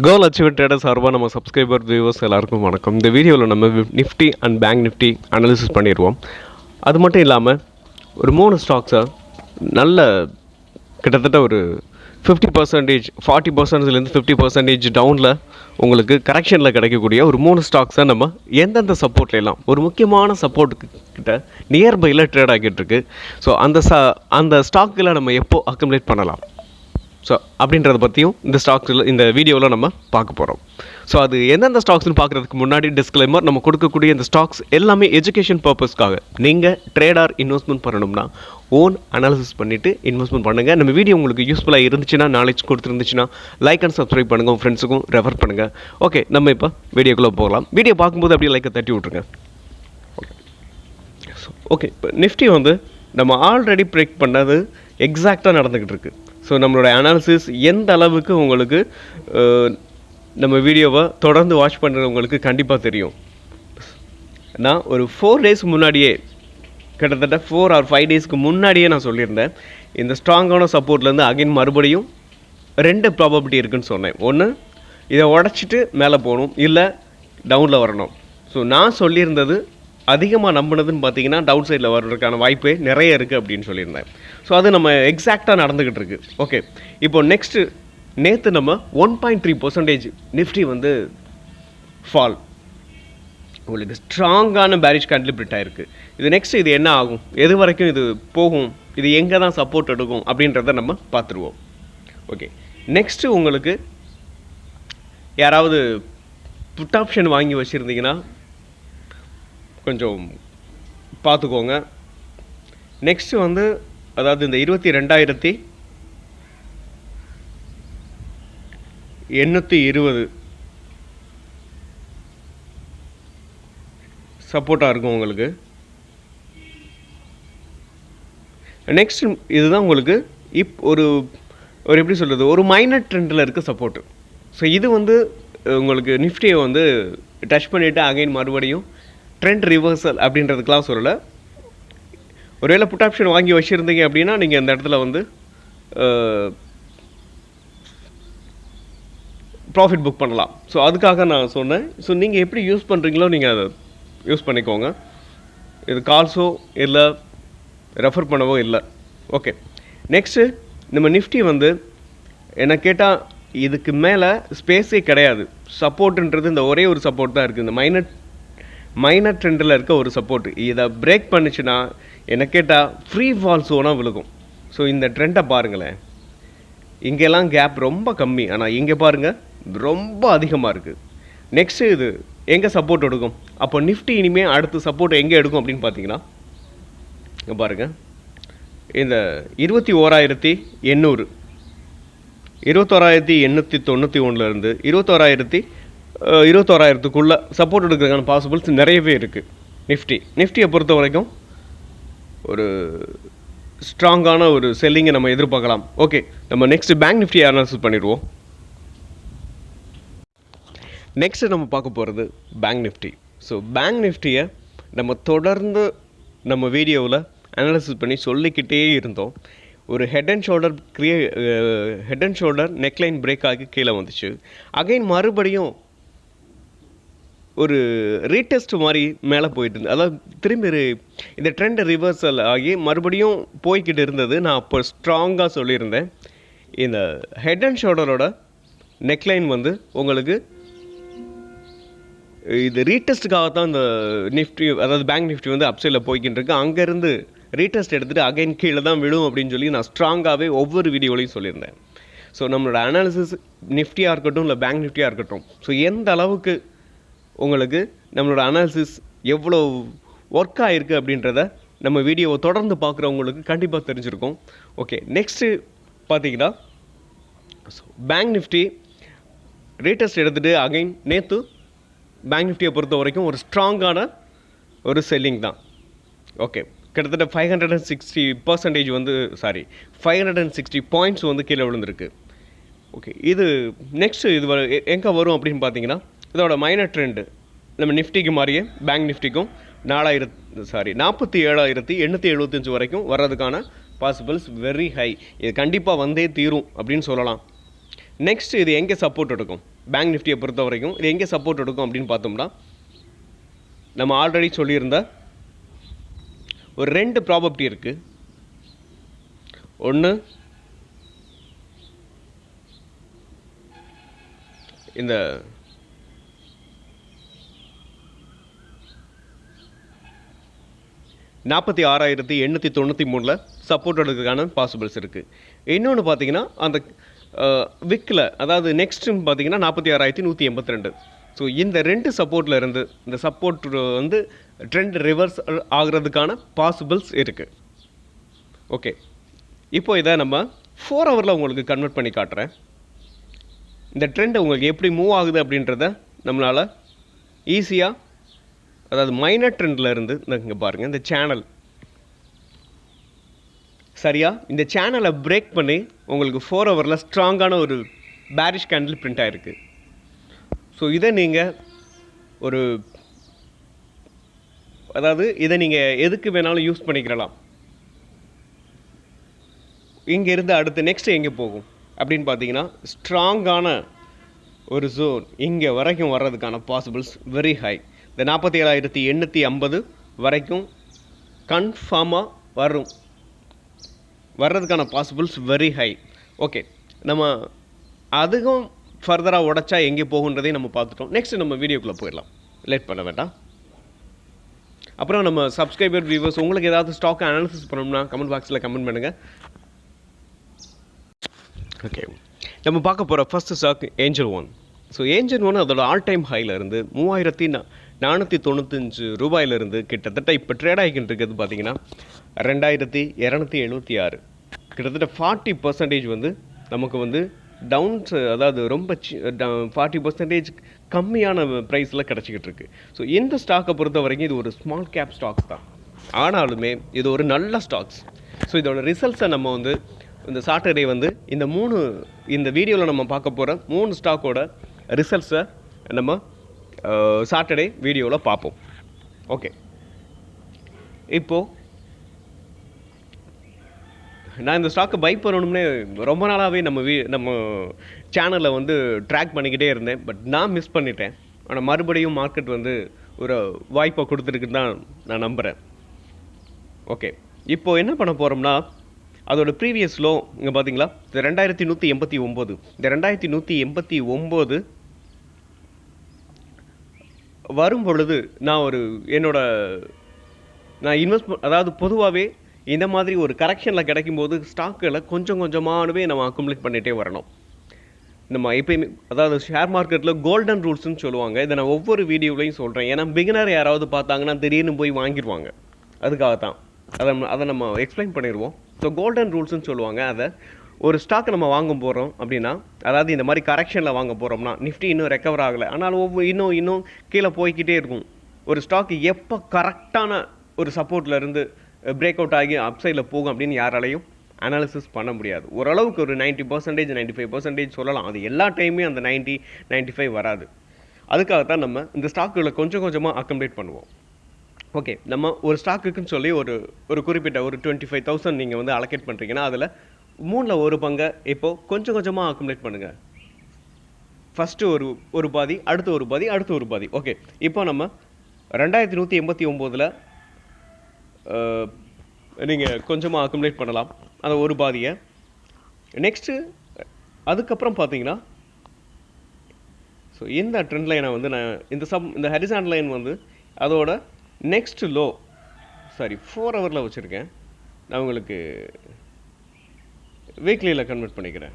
கோல் achievement traders சார்பாக நம்ம subscriber viewers எல்லாருக்கும் வணக்கம். இந்த வீடியோவில் நம்ம Nifty and bank Nifty analysis பண்ணிடுவோம். அது மட்டும் இல்லாமல் ஒரு 3 ஸ்டாக்ஸை நல்ல கிட்டத்தட்ட ஒரு 50%, 40%லேருந்து 50% டவுனில் உங்களுக்கு கரெக்ஷனில் கிடைக்கக்கூடிய ஒரு 3 ஸ்டாக்ஸை நம்ம எந்தெந்த சப்போர்ட்லாம் ஒரு முக்கியமான சப்போர்ட் கிட்ட நியர்பையில் ட்ரேட் ஆகிட்டு இருக்கு. ஸோ அந்த ஸ்டாக்கில் நம்ம எப்போ அக்குமுலேட் பண்ணலாம், ஸோ அப்படின்றத பற்றியும் இந்த வீடியோவில் நம்ம பார்க்க போகிறோம். ஸோ அது எந்தெந்த ஸ்டாக்ஸ்னு பார்க்குறதுக்கு முன்னாடி டிஸ்க்ளைமர், நம்ம கொடுக்கக்கூடிய இந்த ஸ்டாக்ஸ் எல்லாமே எஜுகேஷன் பர்பஸ்க்காக. நீங்கள் ட்ரேடார் இன்வெஸ்ட்மெண்ட் பண்ணணும்னா ஓன் அனாலிசிஸ் பண்ணிவிட்டு இன்வெஸ்ட்மெண்ட் பண்ணுங்கள். நம்ம வீடியோ உங்களுக்கு யூஸ்ஃபுல்லாக இருந்துச்சுன்னா, நாலேஜ் கொடுத்துருந்துச்சுன்னா லைக் அண்ட் சப்ஸ்கிரைப் பண்ணுங்கள், உங்கள் ஃப்ரெண்ட்ஸுக்கும் ரெஃபர் பண்ணுங்கள். ஓகே, நம்ம இப்போ வீடியோக்குள்ளே போகலாம். வீடியோ பார்க்கும்போது அப்படியே லைக்கை தட்டி விட்ருங்க. ஓகே, இப்போ நிஃப்டி நம்ம ஆல்ரெடி பிரேக் பண்ணது எக்ஸாக்டாக நடந்துக்கிட்டு இருக்குது. ஸோ நம்மளோட அனாலிசிஸ் எந்த அளவுக்கு உங்களுக்கு நம்ம வீடியோவை தொடர்ந்து வாட்ச் பண்ணுறவங்களுக்கு கண்டிப்பாக தெரியும். நான் ஒரு 4 டேஸ்க்கு முன்னாடியே, கிட்டத்தட்ட 4 or 5 டேஸ்க்கு முன்னாடியே நான் சொல்லியிருந்தேன், இந்த ஸ்ட்ராங்கான சப்போர்ட்லேருந்து அகைன் மறுபடியும் 2 ப்ராபபிலிட்டி இருக்குதுன்னு சொன்னேன். ஒன்று, இதை உடச்சிட்டு மேலே போகணும், இல்லை டவுனில் வரணும். ஸோ நான் சொல்லியிருந்தது அதிகமாக நம்பினதுன்னு பார்த்தீங்கன்னா டவுன் சைடில் வர்றதுக்கான வாய்ப்பே நிறைய இருக்குது அப்படின்னு சொல்லியிருந்தேன். ஸோ அது நம்ம எக்ஸாக்டாக நடந்துக்கிட்டு இருக்குது. ஓகே, இப்போ நெக்ஸ்ட்டு நேற்று நம்ம 1.3% நிஃப்டி ஃபால், உங்களுக்கு ஸ்ட்ராங்கான பேரிஷ் கண்டிலிப்ரேட் ஆகிருக்கு. இது நெக்ஸ்ட் இது என்ன ஆகும், எது வரைக்கும் இது போகும், இது எங்கே தான் சப்போர்ட் எடுக்கும் அப்படின்றத நம்ம பார்த்துருவோம். ஓகே, நெக்ஸ்ட்டு உங்களுக்கு யாராவது புட் ஆப்ஷன் வாங்கி வச்சுருந்தீங்கன்னா கொஞ்சம் பார்த்துக்கோங்க. நெக்ஸ்ட்டு அதாவது இந்த 22,820 சப்போர்ட்டாக இருக்கும் உங்களுக்கு. நெக்ஸ்ட் இதுதான் உங்களுக்கு ஒரு எப்படி சொல்கிறது, ஒரு மைனர் ட்ரெண்டில் இருக்க சப்போர்ட்டு. ஸோ இது உங்களுக்கு நிஃப்டியை டச் பண்ணிவிட்டு அகைன் மறுபடியும் ட்ரெண்ட் ரிவர்சல் அப்படின்றதுக்கெலாம் சொல்லலை. ஒருவேளை புட் ஆப்ஷன் வாங்கி வச்சுருந்தீங்க அப்படின்னா நீங்கள் இந்த இடத்துல ப்ராஃபிட் புக் பண்ணலாம். ஸோ அதுக்காக நான் சொன்னேன். ஸோ நீங்கள் எப்படி யூஸ் பண்ணுறீங்களோ நீங்கள் அதை யூஸ் பண்ணிக்கோங்க. இது கால்ஸோ இல்லை ரெஃபர் பண்ணவோ இல்லை. ஓகே, நெக்ஸ்ட்டு நம்ம நிஃப்டி என்ன கேட்டால் இதுக்கு மேலே ஸ்பேஸே கிடையாது. சப்போர்ட்டுன்றது இந்த ஒரே ஒரு சப்போர்ட் தான் இருக்குது, இந்த மைனர் ட்ரெண்டில் இருக்க ஒரு சப்போர்ட். இதை பிரேக் பண்ணிச்சுன்னா என்ன கேட்டால் ஃப்ரீ ஃபால் ஸோனாக விழுகும். ஸோ இந்த ட்ரெண்டை பாருங்களேன், இங்கெல்லாம் கேப் ரொம்ப கம்மி, ஆனால் இங்கே பாருங்கள் ரொம்ப அதிகமாக இருக்குது. நெக்ஸ்ட்டு இது எங்கே சப்போர்ட் எடுக்கும், அப்போ நிஃப்டி இனிமேல் அடுத்த சப்போர்ட் எங்கே எடுக்கும் அப்படின்னு பார்த்தீங்கன்னா, இங்கே பாருங்கள், இந்த 21,800, 21,891லேருந்து 21,000க்குள்ளே சப்போர்ட் எடுக்கிறதுக்கான பாசிபிள்ஸ் நிறையவே இருக்குது. நிஃப்டியை பொறுத்த வரைக்கும் ஒரு ஸ்ட்ராங்கான ஒரு செல்லிங்கை நம்ம எதிர்பார்க்கலாம். ஓகே, நம்ம நெக்ஸ்ட் பேங்க் நிஃப்டியை அனாலிசிஸ் பண்ணிடுவோம். நெக்ஸ்ட் நம்ம பார்க்க போகிறது பேங்க் நிஃப்டி. ஸோ பேங்க் நிஃப்டியை நம்ம தொடர்ந்து நம்ம வீடியோவில் அனாலிசிஸ் பண்ணி சொல்லிக்கிட்டே இருந்தோம். ஒரு head and shoulder neckline break ஆகி கீழே வந்துச்சு. அகைன் மறுபடியும் ஒரு ரீடெஸ்ட் மாதிரி மேலே போயிட்டு இருந்தது. அதாவது திரும்பி இந்த ட்ரெண்ட் ரிவர்சல் ஆகி மறுபடியும் போய்கிட்டு இருந்தது. நான் அப்போ ஸ்ட்ராங்காக சொல்லியிருந்தேன், இந்த ஹெட் அண்ட் ஷோல்டரோட நெக்லைன் உங்களுக்கு இது ரீடெஸ்ட்டுக்காக தான் இந்த நிஃப்டி, அதாவது பேங்க் நிஃப்டி அப்சைடில் போய்கிட்டு இருக்கு. அங்கேருந்து ரீடெஸ்ட் எடுத்துகிட்டு அகைன் கீழே தான் விழும் அப்படின்னு சொல்லி நான் ஸ்ட்ராங்காகவே ஒவ்வொரு வீடியோலையும் சொல்லியிருந்தேன். ஸோ நம்மளோட அனாலிசிஸ் நிஃப்டியாக இருக்கட்டும் இல்லை பேங்க் நிஃப்டியாக இருக்கட்டும், ஸோ எந்த அளவுக்கு உங்களுக்கு நம்மளோட அனாலிசிஸ் எவ்வளோ ஒர்க் ஆகிருக்கு அப்படின்றத நம்ம வீடியோவை தொடர்ந்து பார்க்குறவங்களுக்கு கண்டிப்பாக தெரிஞ்சிருக்கும். ஓகே, நெக்ஸ்ட்டு பார்த்தீங்கன்னா பேங்க் நிஃப்டி ரீடெஸ்ட் எடுத்துகிட்டு அகைன் நேற்று பேங்க் நிஃப்டியை பொறுத்த வரைக்கும் ஒரு ஸ்ட்ராங்கான ஒரு செல்லிங் தான். ஓகே, கிட்டத்தட்ட 560 பாயிண்ட்ஸ் கீழே விழுந்திருக்கு. ஓகே, இது நெக்ஸ்ட்டு இது எங்கே வரும் அப்படின்னு பார்த்தீங்கன்னா, இதோட மைனர் ட்ரெண்டு நம்ம நிஃப்டிக்கு மாதிரியே பேங்க் நிஃப்டிக்கும் 47,875 வரைக்கும் வர்றதுக்கான பாசிபிள்ஸ் வெரி ஹை. இது கண்டிப்பாக வந்தே தீரும் அப்படின்னு சொல்லலாம். நெக்ஸ்ட் இது எங்கே சப்போர்ட் எடுக்கும், பேங்க் நிஃப்டியை பொறுத்த வரைக்கும் இது எங்கே சப்போர்ட் எடுக்கும் அப்படின்னு பார்த்தோம்னா, நம்ம ஆல்ரெடி சொல்லியிருந்த ஒரு 2 ப்ராபபிலிட்டி இருக்குது. ஒன்று இந்த $46,893 சப்போர்ட் எடுக்கிறதுக்கான பாசிபிள்ஸ் இருக்குது. இன்னொன்று பார்த்தீங்கன்னா அந்த விக்கில், அதாவது நெக்ஸ்ட்டுன்னு பார்த்தீங்கன்னா 46,182. ஸோ இந்த 2 சப்போர்ட்டில் இருந்து இந்த சப்போர்ட் வந்து ட்ரெண்ட் ரிவர்ஸ் ஆகிறதுக்கான பாசிபிள்ஸ் இருக்குது. ஓகே, இப்போ இதை நம்ம 4 ஹவரில் உங்களுக்கு கன்வெர்ட் பண்ணி காட்டுறேன். இந்த ட்ரெண்ட் உங்களுக்கு எப்படி மூவ் ஆகுது அப்படின்றத நம்மளால் ஈஸியாக, அதாவது மைனர் ட்ரெண்டில் இருந்து இங்கே பாருங்கள், இந்த சேனல் சரியாக இந்த சேனலை பிரேக் பண்ணி உங்களுக்கு 4 ஹவரில் ஸ்ட்ராங்கான ஒரு பேரிஷ் கேண்டில் பிரிண்ட் ஆகிருக்கு. ஸோ இதை நீங்கள் இதை நீங்கள் எதுக்கு வேணாலும் யூஸ் பண்ணிக்கிறலாம். இங்கேருந்து அடுத்து நெக்ஸ்ட் எங்கே போகும் அப்படின்னு பார்த்தீங்கன்னா, ஸ்ட்ராங்கான ஒரு ஜோன் இங்கே வரைக்கும் வர்றதுக்கான பாசிபிள்ஸ் வெரி ஹை. இந்த 47,850 வரைக்கும் கன்ஃபார்மாக வர்றதுக்கான பாசிபிள்ஸ் வெரி ஹை. ஓகே, நம்ம அதுவும் ஃபர்தராக உடச்சா எங்கே போகுன்றதையும் நம்ம பார்த்துட்டோம். நெக்ஸ்ட் நம்ம வீடியோக்குள்ளே போயிடலாம், லேட் பண்ண வேண்டாம். அப்புறம் நம்ம சப்ஸ்கிரைபர் வியூவர்ஸ், உங்களுக்கு ஏதாவது ஸ்டாக் அனாலிசிஸ் பண்ணணும்னா கமெண்ட் பாக்ஸில் கமெண்ட் பண்ணுங்கள். ஓகே, நம்ம பார்க்க போகிற first stock Angel One. So Angel One அதோட ஆல் டைம் ஹையில் இருந்து 3,495 ரூபாயிலிருந்து கிட்டத்தட்ட இப்போ ட்ரேட் ஆகிக்கிட்டு இருக்கிறது பார்த்தீங்கன்னா 2,276. கிட்டத்தட்ட 40% வந்து நமக்கு வந்து டவுன்ஸ், அதாவது ரொம்ப 40% கம்மியான ப்ரைஸில் கிடச்சிக்கிட்டு இருக்கு. ஸோ இந்த ஸ்டாக்கை பொறுத்த வரைக்கும் இது ஒரு ஸ்மால் கேப் ஸ்டாக்ஸ் தான், ஆனாலுமே இது ஒரு நல்ல ஸ்டாக்ஸ். ஸோ இதோட ரிசல்ட்ஸை நம்ம வந்து இந்த சாட்டர்டே வந்து இந்த வீடியோவில் நம்ம பார்க்க போகிற 3 ஸ்டாக்கோட ரிசல்ட்ஸை நம்ம சாட்டர்டே வீடியோவில் பார்ப்போம். ஓகே, இப்போது நான் இந்த ஸ்டாக்கை பை பண்ணணும்னே ரொம்ப நாளாகவே நம்ம சேனலில் வந்து ட்ராக் பண்ணிக்கிட்டே இருந்தேன். பட் நான் மிஸ் பண்ணிட்டேன். ஆனால் மறுபடியும் மார்க்கெட் வந்து ஒரு வாய்ப்பை கொடுத்துருக்குன்னு தான் நான் நம்புகிறேன். ஓகே, இப்போது என்ன பண்ண போகிறோம்னா, அதோட ப்ரீவியஸ் லோ இங்கே பார்த்தீங்களா, இந்த 2,189. இந்த 2,189 வரும் பொழுது நான் அதாவது பொதுவாகவே இந்த மாதிரி ஒரு கரெக்ஷனில் கிடைக்கும்போது ஸ்டாக்குகளை கொஞ்சம் கொஞ்சமாகவே நம்ம அக்குமுலேட் பண்ணிகிட்டே வரணும். நம்ம எப்பயுமே, அதாவது ஷேர் மார்க்கெட்டில் கோல்டன் ரூல்ஸ்னு சொல்லுவாங்க. இதை நான் ஒவ்வொரு வீடியோவிலையும் சொல்கிறேன். ஏன்னா பிகினர் யாராவது பார்த்தாங்கன்னா திடீர்னு போய் வாங்கிடுவாங்க. அதுக்காக தான் அதை நம்ம எக்ஸ்பிளைன் பண்ணிடுவோம். ஸோ கோல்டன் ரூல்ஸ்னு சொல்லுவாங்க. அதை ஒரு ஸ்டாக்கை நம்ம வாங்க போகிறோம் அப்படின்னா, அதாவது இந்த மாதிரி கரெக்ஷனில் வாங்க போகிறோம்னா, நிஃப்டி இன்னும் ரெக்கவர் ஆகலை, ஆனாலும் இன்னும் கீழே போய்கிட்டே இருக்கும். ஒரு ஸ்டாக்கு எப்போ கரெக்டான ஒரு சப்போர்ட்டில் இருந்து பிரேக் அவுட் ஆகி அப்சைடில் போகும் அப்படின்னு யாராலையும் அனாலிசிஸ் பண்ண முடியாது. ஓரளவுக்கு ஒரு 90%, 95% சொல்லலாம். அது எல்லா டைமே அந்த 90, 95 வராது. அதுக்காகத்தான் நம்ம இந்த ஸ்டாக்குகளை கொஞ்சம் கொஞ்சமாக அக்கம்ப்ளீட் பண்ணுவோம். ஓகே, நம்ம ஒரு ஸ்டாக்குக்குன்னு சொல்லி ஒரு குறிப்பிட்ட ஒரு 25,000 நீங்கள் வந்து அலோகேட் பண்ணுறீங்கன்னா, அதில் 3ல் 1 பங்கை இப்போது கொஞ்சம் கொஞ்சமாக அக்குமுலேட் பண்ணுங்கள். ஃபஸ்ட்டு ஒரு பாதி, அடுத்து ஒரு பாதி, அடுத்து ஒரு பாதி. ஓகே, இப்போ நம்ம 2,189 நீங்கள் கொஞ்சமாக அக்குமுலேட் பண்ணலாம் அந்த ஒரு பாதியை. நெக்ஸ்ட்டு அதுக்கப்புறம் பார்த்தீங்கன்னா, ஸோ இந்த ட்ரெண்ட் லைனை வந்து நான் இந்த ஹரிசாண்டல் லைன் வந்து அதோட நெக்ஸ்ட் லோ 4 ஹவரில் வச்சுருக்கேன். நான் உங்களுக்கு வீக்லியில் கன்வெர்ட் பண்ணிக்கிறேன்.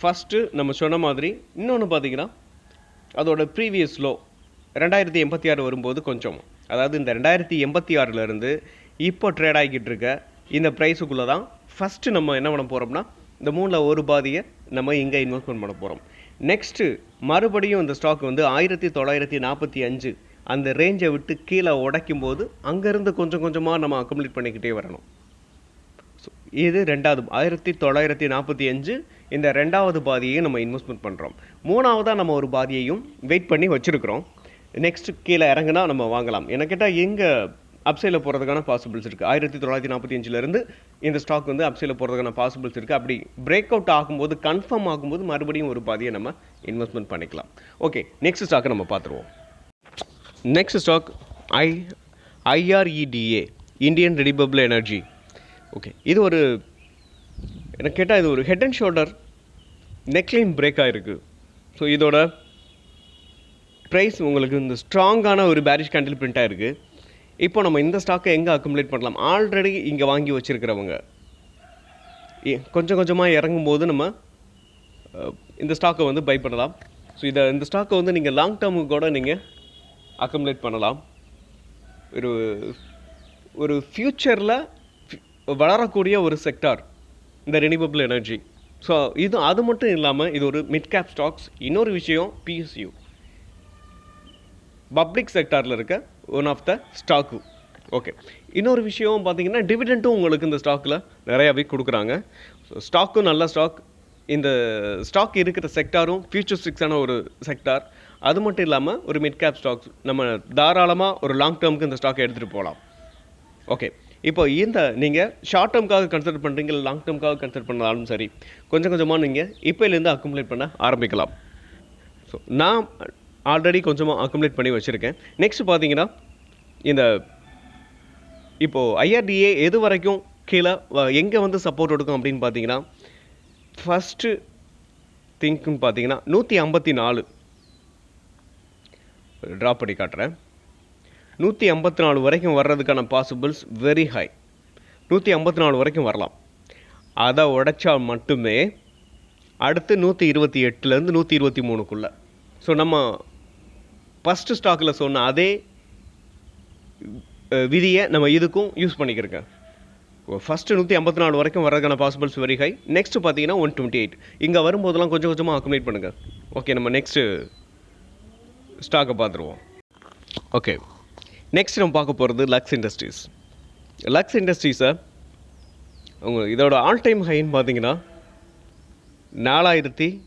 ஃபஸ்ட்டு நம்ம சொன்ன மாதிரி இன்னொன்று பார்த்தீங்கன்னா, அதோட ப்ரீவியஸ் லோ 2,086 வரும்போது கொஞ்சம், அதாவது இந்த 2,086 இப்போ ட்ரேட் ஆகிக்கிட்டு இருக்க இந்த ப்ரைஸுக்குள்ளே தான் ஃபஸ்ட்டு நம்ம என்ன பண்ண போகிறோம்னா, இந்த 3ல் 1 பாதியை நம்ம இங்கே இன்வெஸ்ட்மெண்ட் பண்ண போகிறோம். நெக்ஸ்ட்டு மறுபடியும் இந்த ஸ்டாக் வந்து 1,945 அந்த ரேஞ்சை விட்டு கீழே உடைக்கும் போது அங்கேருந்து கொஞ்சம் கொஞ்சமாக நம்ம அக்குமுலேட் பண்ணிக்கிட்டே வரணும். ஸோ இது 2வது 1,945 இந்த 2வது பாதியையும் நம்ம இன்வெஸ்ட்மெண்ட் பண்ணுறோம். 3வதாக நம்ம ஒரு பாதியையும் வெயிட் பண்ணி வச்சுருக்கிறோம். நெக்ஸ்ட்டு கீழே இறங்குனா நம்ம வாங்கலாம். என்ன கேட்டால் எங்கே அப்சைடில் போகிறதுக்கான பாசிபிள்ஸ் இருக்குது. 1945 இந்த ஸ்டாக் வந்து அப்சைடில் போகிறதுக்கான பாசிபிள்ஸ் இருக்குது. அப்படி பிரேக் அவுட் ஆகும்போது, கன்ஃபார்ம் ஆகும்போது மறுபடியும் ஒரு பாதியை நம்ம இன்வெஸ்ட்மெண்ட் பண்ணிக்கலாம். ஓகே, நெக்ஸ்ட் ஸ்டாக்கை நம்ம பார்த்துருவோம். Next stock IREDA, Indian renewable energy. Okay, இது ஒரு எனக்கு கேட்டால் இது ஒரு head and shoulder neckline break ஆகிருக்கு. ஸோ இதோட ப்ரைஸ் உங்களுக்கு இந்த ஸ்ட்ராங்கான ஒரு பேரிஷ் கேண்டில் பிரிண்ட் ஆகிருக்கு. இப்போ நம்ம இந்த ஸ்டாக்கை எங்கே அக்குமுலேட் பண்ணலாம்? ஆல்ரெடி இங்கே வாங்கி வச்சுருக்கிறவங்க கொஞ்சம் கொஞ்சமாக இறங்கும்போது நம்ம இந்த ஸ்டாக்கை வந்து பை பண்ணலாம். ஸோ இந்த ஸ்டாக்கை வந்து நீங்கள் லாங் டேர்முக்கு கூட நீங்கள் அக்குமுலேட் பண்ணலாம். ஒரு ஃப்யூச்சரில் வளரக்கூடிய ஒரு செக்டார் இந்த ரெனியூவபிள் எனர்ஜி. ஸோ அது மட்டும் இல்லாமல் இது ஒரு மிட் கேப் ஸ்டாக்ஸ். இன்னொரு விஷயம் PSU, பப்ளிக் செக்டாரில் இருக்க one of the stock. Okay, இன்னொரு விஷயம் பார்த்தீங்கன்னா டிவிடெண்ட்டும் உங்களுக்கு இந்த ஸ்டாக்கில் நிறையாவே கொடுக்குறாங்க. ஸோ ஸ்டாக்கும் நல்ல ஸ்டாக். இந்த ஸ்டாக் இருக்கிற செக்டாரும் ஃபியூச்சரிஸ்டிக்ஸான ஒரு செக்டார். அது மட்டும் இல்லாமல் ஒரு மிட் கேப் ஸ்டாக்ஸ். நம்ம தாராளமாக ஒரு லாங் டேர்முக்கு இந்த ஸ்டாக்கை எடுத்துகிட்டு போகலாம். ஓகே, இப்போ நீங்கள் ஷார்ட் டேர்முக்காக கன்சிடர் பண்ணுறீங்க, இல்லை லாங் டேர்முக்காக கன்சிடர் பண்ணாலும் சரி, கொஞ்சம் கொஞ்சமாக நீங்கள் இப்போலேருந்து அக்குமுலேட் பண்ண ஆரம்பிக்கலாம். ஸோ நான் ஆல்ரெடி கொஞ்சமாக அக்குமுலேட் பண்ணி வச்சுருக்கேன். நெக்ஸ்ட் பார்த்தீங்கன்னா இப்போது IRDA எது வரைக்கும் கீழே எங்கே வந்து சப்போர்ட் எடுக்கும் அப்படின்னு பார்த்தீங்கன்னா, ஃபஸ்ட்டு திங்க்குன்னு பார்த்தீங்கன்னா 154 ட்ராப் பண்ணி காட்டுறேன். 154 வரைக்கும் வர்றதுக்கான பாசிபிள்ஸ் வெரி ஹை. 154 வரைக்கும் வரலாம். அதை உடைச்சா மட்டுமே அடுத்து 128லேருந்து 123க்குள்ளே. ஸோ நம்ம ஃபஸ்ட்டு ஸ்டாக்கில் சொன்ன அதே விதியை நம்ம இதுக்கும் யூஸ் பண்ணிக்கிறேன். ஃபஸ்ட்டு 154 வரைக்கும் வர்றதுக்கான பாசிபிள்ஸ் வெரி ஹை. நெக்ஸ்ட்டு பார்த்தீங்கன்னா 128. இங்கே வரும்போதெல்லாம் கொஞ்சம் கொஞ்சமாக அக்குமுலேட் பண்ணுங்கள். ஓகே, நம்ம நெக்ஸ்ட்டு ஸ்டாக்கை பார்த்துருவோம். ஓகே, நெக்ஸ்ட் நம்ம பார்க்க போகிறது லக்ஸ் இண்டஸ்ட்ரீஸ். லக்ஸ் இண்டஸ்ட்ரீஸை இதோட ஆல் டைம் ஹைன்னு பார்த்தீங்கன்னா 4600.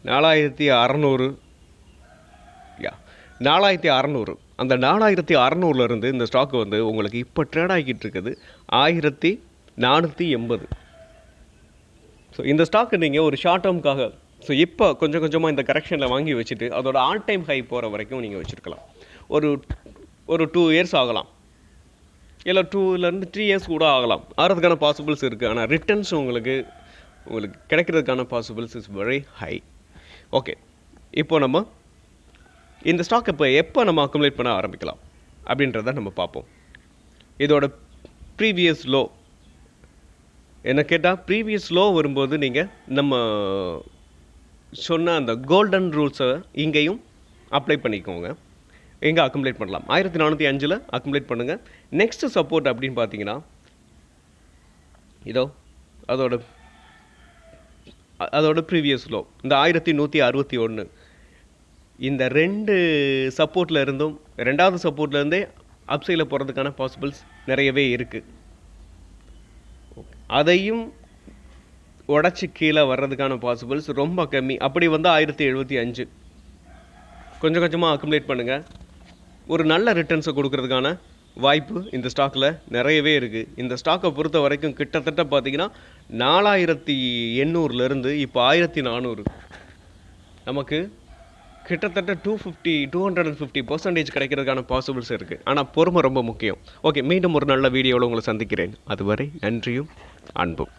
4600. அந்த 4600 இந்த ஸ்டாக் வந்து உங்களுக்கு இப்போ ட்ரேட் ஆகிக்கிட்டு இருக்குது 1480. ஸோ இந்த ஸ்டாக்கு நீங்கள் ஒரு ஷார்ட் டேர்முக்காக, ஸோ இப்போ கொஞ்சம் கொஞ்சமாக இந்த கரெக்ஷனில் வாங்கி வச்சுட்டு அதோட ஆல் டைம் ஹை போகிற வரைக்கும் நீங்கள் வச்சுருக்கலாம். ஒரு 2 இயர்ஸ் ஆகலாம், இல்லை 2லேருந்து 3 இயர்ஸ் கூட ஆகலாம். ஆகிறதுக்கான பாசிபிள்ஸ் இருக்குது. ஆனால் ரிட்டர்ன்ஸ் உங்களுக்கு கிடைக்கிறதுக்கான possibles is very high. Okay, இப்போ நம்ம இந்த ஸ்டாக் எப்போ நம்ம அக்குமுலேட் பண்ண ஆரம்பிக்கலாம் அப்படின்றத நம்ம பார்ப்போம். இதோட ப்ரீவியஸ் லோ என்ன கேட்டால், ப்ரீவியஸ் லோ வரும்போது நீங்கள் நம்ம சொன்ன அந்த கோல்டன் ரூல்ஸை இங்கேயும் அப்ளை பண்ணிக்கோங்க. எங்கே அக்குமுலேட் பண்ணலாம்? 1405 அக்குமுலேட் பண்ணுங்கள். நெக்ஸ்ட்டு சப்போர்ட் அப்படின்னு பார்த்தீங்கன்னா அதோட ப்ரீவியஸ் லோ இந்த 1161. இந்த 2 சப்போர்ட்டில் இருந்தும் 2வது சப்போர்ட்லேருந்தே அப்சைடில் போகிறதுக்கான பாசிபிள்ஸ் நிறையவே இருக்குது. அதையும் உடச்சி கீழே வர்றதுக்கான பாசிபிள்ஸ் ரொம்ப கம்மி. அப்படி வந்து 1075. கொஞ்சம் கொஞ்சமாக அக்குமுலேட் பண்ணுங்கள். ஒரு நல்ல ரிட்டர்ன்ஸை கொடுக்கறதுக்கான வாய்ப்பு இந்த ஸ்டாக்கில் நிறையவே இருக்குது. இந்த ஸ்டாக்கை பொறுத்த வரைக்கும் கிட்டத்தட்ட பார்த்தீங்கன்னா 4800 இப்போ 1400. நமக்கு கிட்டத்தட்ட 250% கிடைக்கிறதுக்கான பாசிபிள்ஸ் இருக்குது. ஆனால் பொறுமை ரொம்ப முக்கியம். ஓகே, மீண்டும் ஒரு நல்ல வீடியோவில் உங்களை சந்திக்கிறேன். அதுவரை நன்றியும் அன்பும்.